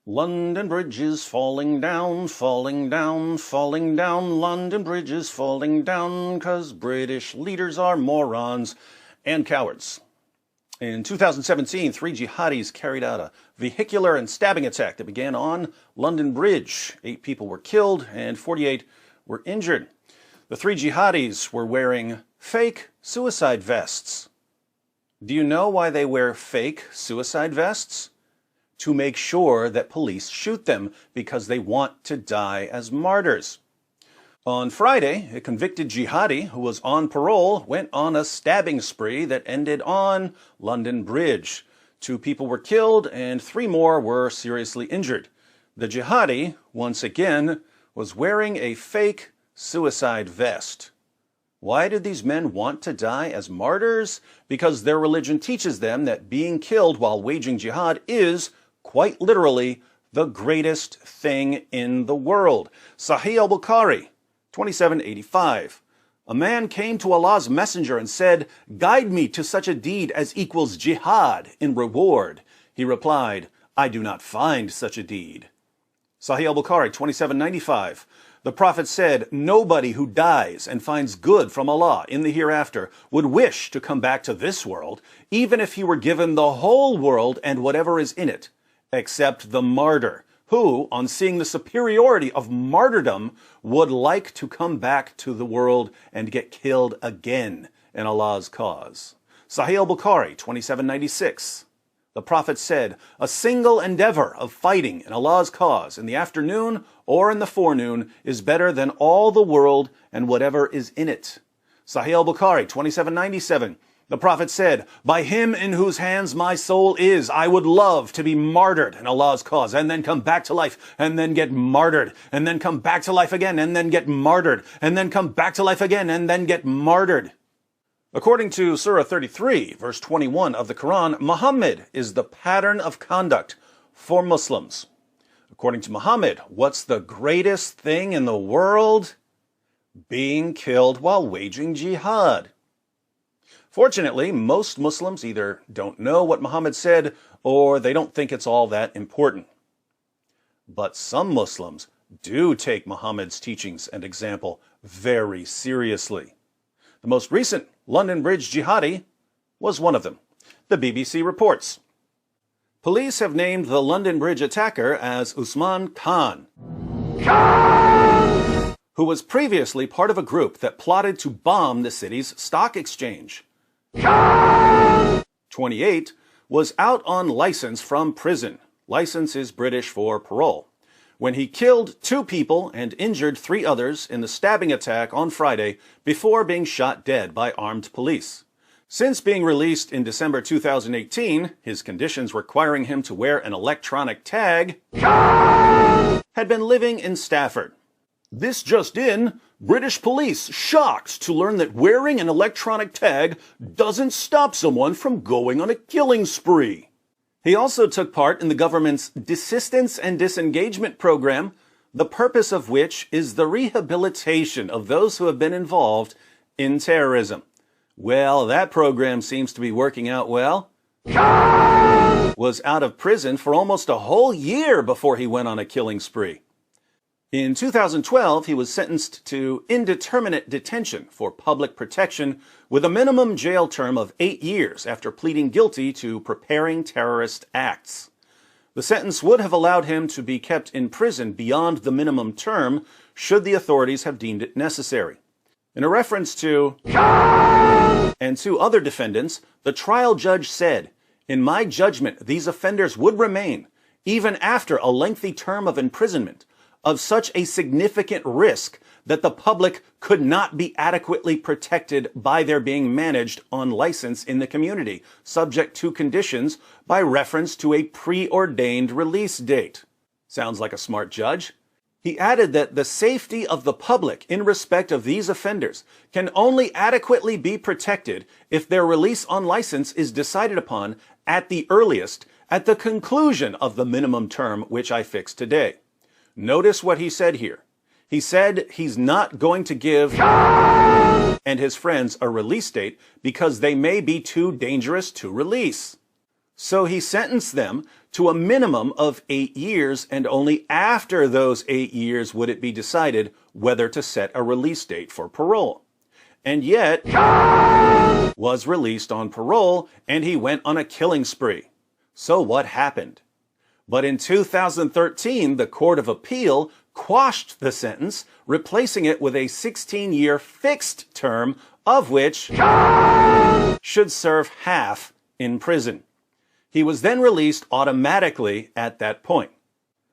London Bridge is falling down, falling down, falling down. London Bridge is falling down 'cause British leaders are morons and cowards. In 2017, 3 jihadis carried out a vehicular and stabbing attack that began on London Bridge. 8 people were killed and 48 were injured. The 3 jihadis were wearing fake suicide vests. Do you know why they wear fake suicide vests? To make sure that police shoot them because they want to die as martyrs. On Friday, a convicted jihadi who was on parole went on a stabbing spree that ended on London Bridge. 2 people were killed and 3 more were seriously injured. The jihadi, once again, was wearing a fake suicide vest. Why did these men want to die as martyrs? Because their religion teaches them that being killed while waging jihad is, quite literally, the greatest thing in the world. Sahih al-Bukhari, 2785. A man came to Allah's messenger and said, "Guide me to such a deed as equals jihad in reward." He replied, "I do not find such a deed." Sahih al-Bukhari, 2795. The Prophet said, "Nobody who dies and finds good from Allah in the hereafter would wish to come back to this world, even if he were given the whole world and whatever is in it, except the martyr, who, on seeing the superiority of martyrdom, would like to come back to the world and get killed again in Allah's cause." Sahih al-Bukhari, 2796. The Prophet said, "A single endeavor of fighting in Allah's cause in the afternoon or in the forenoon is better than all the world and whatever is in it." Sahih al-Bukhari, 2797. The Prophet said, "By him in whose hands my soul is, I would love to be martyred in Allah's cause and then come back to life and then get martyred and then come back to life again and then get martyred and then come back to life again and then get martyred." According to Surah 33, verse 21 of the Quran, Muhammad is the pattern of conduct for Muslims. According to Muhammad, what's the greatest thing in the world? Being killed while waging jihad. Fortunately, most Muslims either don't know what Muhammad said or they don't think it's all that important. But some Muslims do take Muhammad's teachings and example very seriously. The most recent London Bridge jihadi was one of them. The BBC reports. Police have named the London Bridge attacker as Usman Khan, who was previously part of a group that plotted to bomb the city's stock exchange. 28 was out on license from prison. License is British for parole. When he killed 2 people and injured 3 others in the stabbing attack on Friday before being shot dead by armed police. Since being released in December 2018, his conditions requiring him to wear an electronic tag had been living in Stafford. This just in, British police shocked to learn that wearing an electronic tag doesn't stop someone from going on a killing spree. He also took part in the government's Desistance and Disengagement program, the purpose of which is the rehabilitation of those who have been involved in terrorism. Well, that program seems to be working out well. Was out of prison for almost a whole year before he went on a killing spree. In 2012, he was sentenced to indeterminate detention for public protection with a minimum jail term of 8 years after pleading guilty to preparing terrorist acts. The sentence would have allowed him to be kept in prison beyond the minimum term should the authorities have deemed it necessary. In a reference to and 2 other defendants, the trial judge said, "In my judgment, these offenders would remain, even after a lengthy term of imprisonment, of such a significant risk that the public could not be adequately protected by their being managed on license in the community, subject to conditions by reference to a preordained release date." Sounds like a smart judge. He added that the safety of the public in respect of these offenders can only adequately be protected if their release on license is decided upon at the earliest at the conclusion of the minimum term which I fixed today. Notice what he said here. He said he's not going to give and his friends a release date because they may be too dangerous to release. So he sentenced them to a minimum of 8 years, and only after those 8 years would it be decided whether to set a release date for parole. And yet, was released on parole, and he went on a killing spree. So what happened? But in 2013, the Court of Appeal quashed the sentence, replacing it with a 16-year fixed term, of which should serve half in prison. He was then released automatically at that point.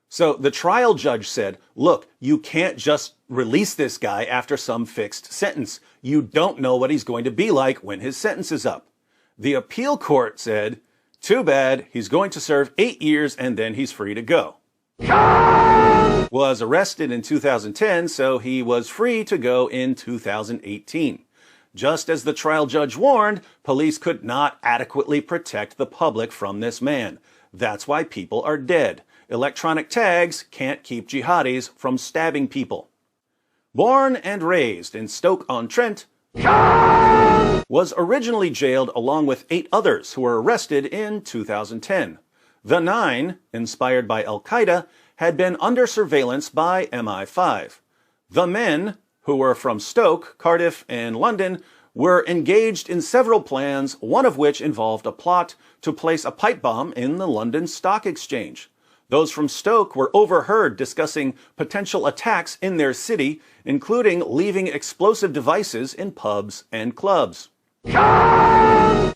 So the trial judge said, look, you can't just release this guy after some fixed sentence. You don't know what he's going to be like when his sentence is up. The appeal court said, too bad, he's going to serve 8 years and then he's free to go. Was arrested in 2010, so he was free to go in 2018. Just as the trial judge warned, police could not adequately protect the public from this man. That's why people are dead. Electronic tags can't keep jihadis from stabbing people. Born and raised in Stoke-on-Trent, was originally jailed along with 8 others who were arrested in 2010. The 9, inspired by Al-Qaeda, had been under surveillance by MI5. The men, who were from Stoke, Cardiff, and London, were engaged in several plans, one of which involved a plot to place a pipe bomb in the London Stock Exchange. Those from Stoke were overheard discussing potential attacks in their city, including leaving explosive devices in pubs and clubs.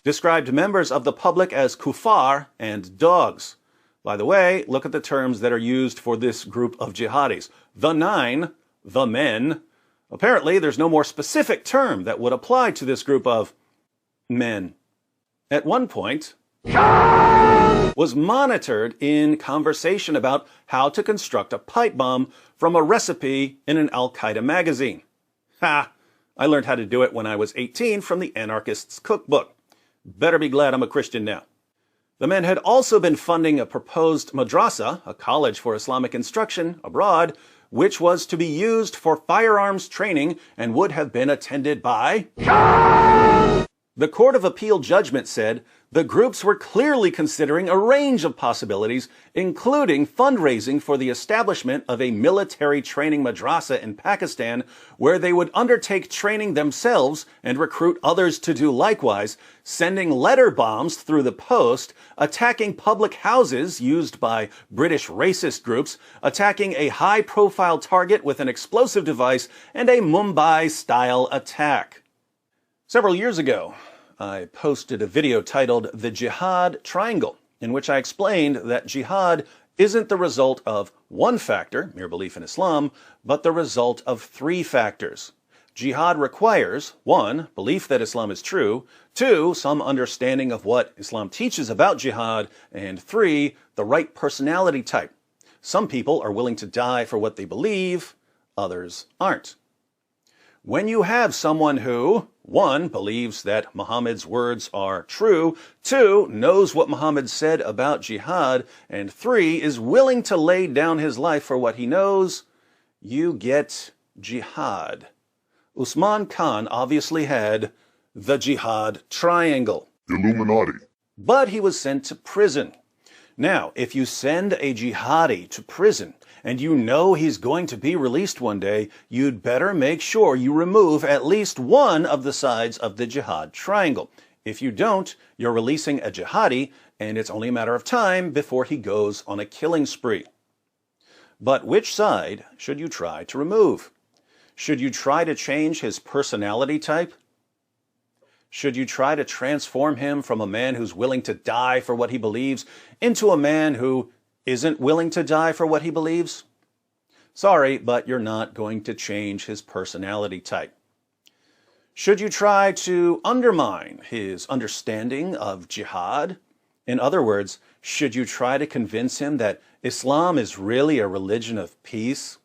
Described members of the public as kuffar and dogs. By the way, look at the terms that are used for this group of jihadis. The 9, the men. Apparently, there's no more specific term that would apply to this group of men. At one point, was monitored in conversation about how to construct a pipe bomb from a recipe in an Al-Qaeda magazine. Ha! I learned how to do it when I was 18 from the Anarchist's Cookbook. Better be glad I'm a Christian now. The men had also been funding a proposed madrasa, a college for Islamic instruction, abroad, which was to be used for firearms training and would have been attended by... The Court of Appeal judgment said the groups were clearly considering a range of possibilities, including fundraising for the establishment of a military training madrasa in Pakistan, where they would undertake training themselves and recruit others to do likewise, sending letter bombs through the post, attacking public houses used by British racist groups, attacking a high-profile target with an explosive device, and a Mumbai-style attack. Several years ago, I posted a video titled The Jihad Triangle, in which I explained that jihad isn't the result of one factor, mere belief in Islam, but the result of 3 factors. Jihad requires 1, belief that Islam is true, 2, some understanding of what Islam teaches about jihad, and 3, the right personality type. Some people are willing to die for what they believe, others aren't. When you have someone who, 1, believes that Muhammad's words are true, 2, knows what Muhammad said about jihad, and 3, is willing to lay down his life for what he knows, you get jihad. Usman Khan obviously had the Jihad Triangle. Illuminati. But he was sent to prison. Now, if you send a jihadi to prison, and you know he's going to be released one day, you'd better make sure you remove at least one of the sides of the Jihad Triangle. If you don't, you're releasing a jihadi, and it's only a matter of time before he goes on a killing spree. But which side should you try to remove? Should you try to change his personality type? Should you try to transform him from a man who's willing to die for what he believes into a man who isn't willing to die for what he believes? Sorry, but you're not going to change his personality type. Should you try to undermine his understanding of jihad? In other words, should you try to convince him that Islam is really a religion of peace?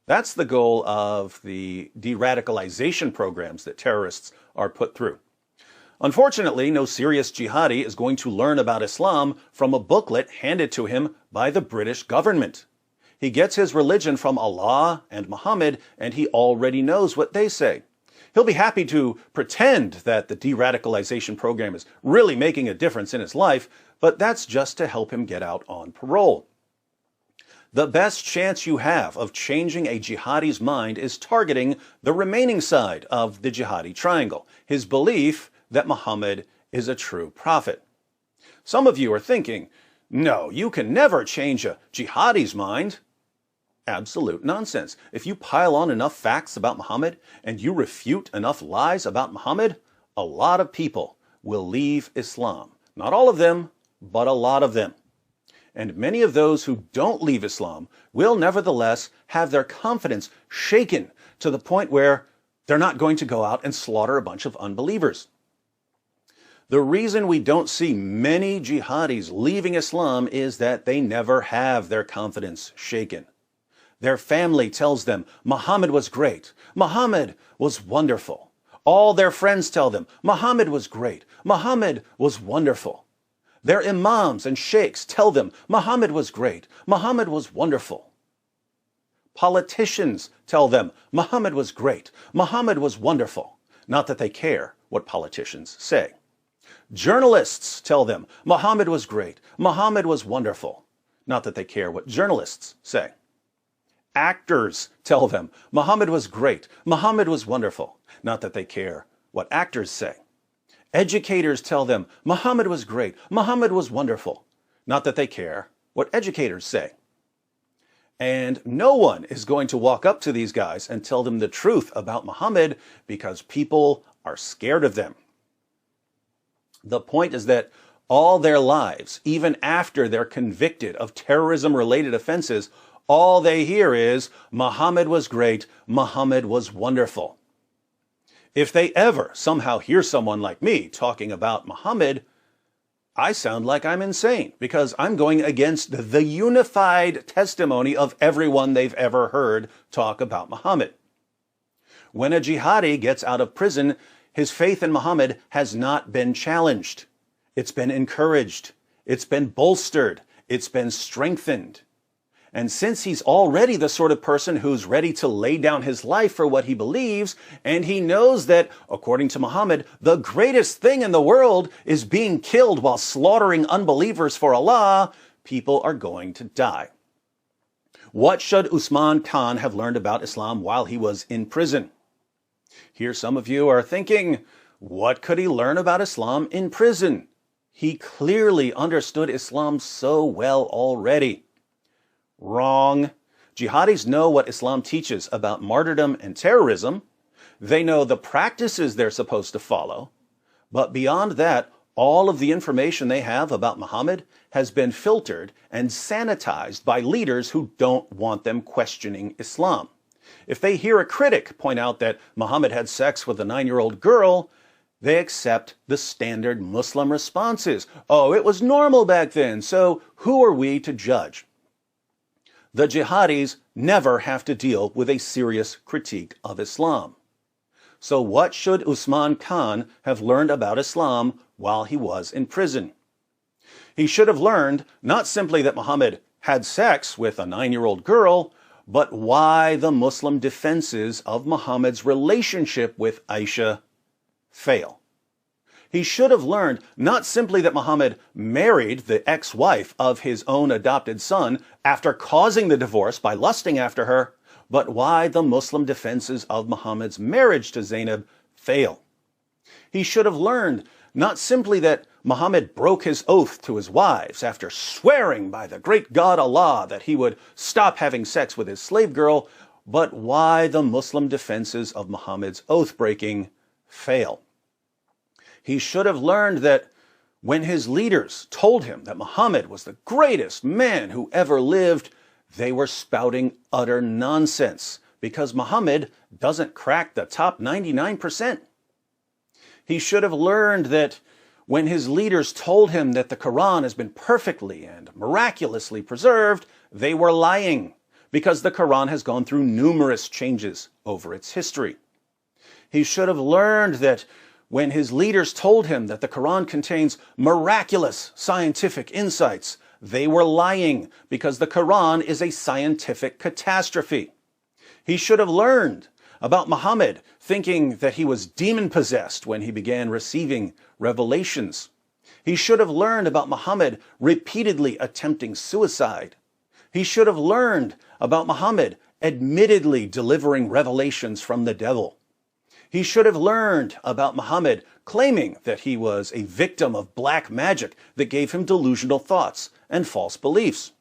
That's the goal of the de-radicalization programs that terrorists are put through. Unfortunately, no serious jihadi is going to learn about Islam from a booklet handed to him by the British government. He gets his religion from Allah and Muhammad, and he already knows what they say. He'll be happy to pretend that the de-radicalization program is really making a difference in his life, but that's just to help him get out on parole. The best chance you have of changing a jihadi's mind is targeting the remaining side of the jihadi triangle, his belief that Muhammad is a true prophet. Some of you are thinking, no, you can never change a jihadi's mind. Absolute nonsense. If you pile on enough facts about Muhammad and you refute enough lies about Muhammad, a lot of people will leave Islam. Not all of them, but a lot of them. And many of those who don't leave Islam will nevertheless have their confidence shaken to the point where they're not going to go out and slaughter a bunch of unbelievers. The reason we don't see many jihadis leaving Islam is that they never have their confidence shaken. Their family tells them Muhammad was great, Muhammad was wonderful. All their friends tell them Muhammad was great, Muhammad was wonderful. Their imams and sheikhs tell them Muhammad was great, Muhammad was wonderful. Politicians tell them Muhammad was great, Muhammad was wonderful. Not that they care what politicians say. Journalists tell them Muhammad was great, Muhammad was wonderful. Not that they care what journalists say. Actors tell them Muhammad was great, Muhammad was wonderful. Not that they care what actors say. Educators tell them Muhammad was great, Muhammad was wonderful. Not that they care what educators say. And no one is going to walk up to these guys and tell them the truth about Muhammad because people are scared of them. The point is that all their lives, even after they're convicted of terrorism-related offenses, all they hear is, Muhammad was great, Muhammad was wonderful. If they ever somehow hear someone like me talking about Muhammad, I sound like I'm insane because I'm going against the unified testimony of everyone they've ever heard talk about Muhammad. When a jihadi gets out of prison, his faith in Muhammad has not been challenged. It's been encouraged. It's been bolstered. It's been strengthened. And since he's already the sort of person who's ready to lay down his life for what he believes, and he knows that, according to Muhammad, the greatest thing in the world is being killed while slaughtering unbelievers for Allah, people are going to die. What should Usman Khan have learned about Islam while he was in prison? Here some of you are thinking, what could he learn about Islam in prison? He clearly understood Islam so well already. Wrong. Jihadis know what Islam teaches about martyrdom and terrorism. They know the practices they're supposed to follow. But beyond that, all of the information they have about Muhammad has been filtered and sanitized by leaders who don't want them questioning Islam. If they hear a critic point out that Muhammad had sex with a 9-year-old girl, they accept the standard Muslim responses. Oh, it was normal back then, so who are we to judge? The jihadis never have to deal with a serious critique of Islam. So what should Usman Khan have learned about Islam while he was in prison? He should have learned not simply that Muhammad had sex with a 9-year-old girl, but why the Muslim defenses of Muhammad's relationship with Aisha fail. He should have learned not simply that Muhammad married the ex-wife of his own adopted son after causing the divorce by lusting after her, but why the Muslim defenses of Muhammad's marriage to Zainab fail. He should have learned not simply that Muhammad broke his oath to his wives after swearing by the great God Allah that he would stop having sex with his slave girl, but why the Muslim defenses of Muhammad's oath-breaking fail. He should have learned that when his leaders told him that Muhammad was the greatest man who ever lived, they were spouting utter nonsense because Muhammad doesn't crack the top 99%. He should have learned that when his leaders told him that the Quran has been perfectly and miraculously preserved, they were lying because the Quran has gone through numerous changes over its history. He should have learned that when his leaders told him that the Quran contains miraculous scientific insights, they were lying because the Quran is a scientific catastrophe. He should have learned about Muhammad thinking that he was demon-possessed when he began receiving revelations. He should have learned about Muhammad repeatedly attempting suicide. He should have learned about Muhammad admittedly delivering revelations from the devil. He should have learned about Muhammad claiming that he was a victim of black magic that gave him delusional thoughts and false beliefs.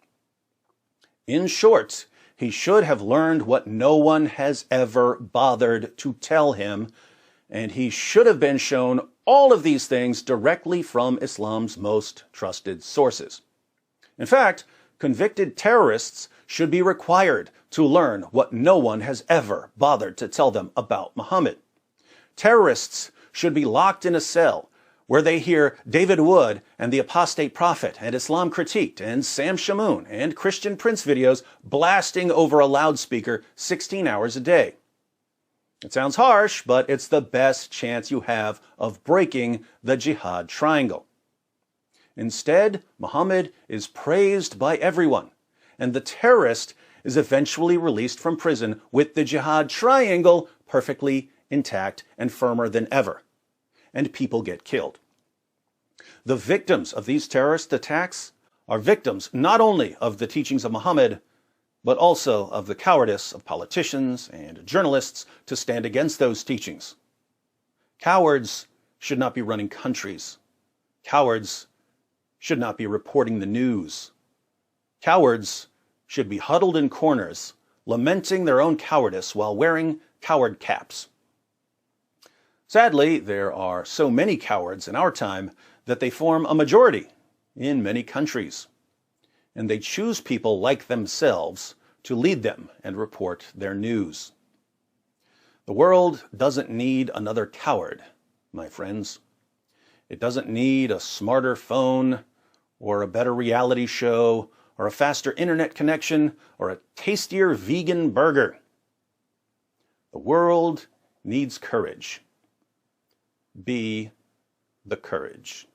In short, he should have learned what no one has ever bothered to tell him, and he should have been shown all of these things directly from Islam's most trusted sources. In fact, convicted terrorists should be required to learn what no one has ever bothered to tell them about Muhammad. Terrorists should be locked in a cell where they hear David Wood and the Apostate Prophet and Islam Critiqued and Sam Shamoon and Christian Prince videos blasting over a loudspeaker 16 hours a day. It sounds harsh, but it's the best chance you have of breaking the Jihad triangle. Instead, Muhammad is praised by everyone, and the terrorist is eventually released from prison with the Jihad triangle perfectly intact and firmer than ever, and people get killed. The victims of these terrorist attacks are victims not only of the teachings of Muhammad, but also of the cowardice of politicians and journalists to stand against those teachings. Cowards should not be running countries. Cowards should not be reporting the news. Cowards should be huddled in corners, lamenting their own cowardice while wearing coward caps. Sadly, there are so many cowards in our time that they form a majority in many countries, and they choose people like themselves to lead them and report their news. The world doesn't need another coward, my friends. It doesn't need a smarter phone, or a better reality show, or a faster internet connection, or a tastier vegan burger. The world needs courage. Be the courage.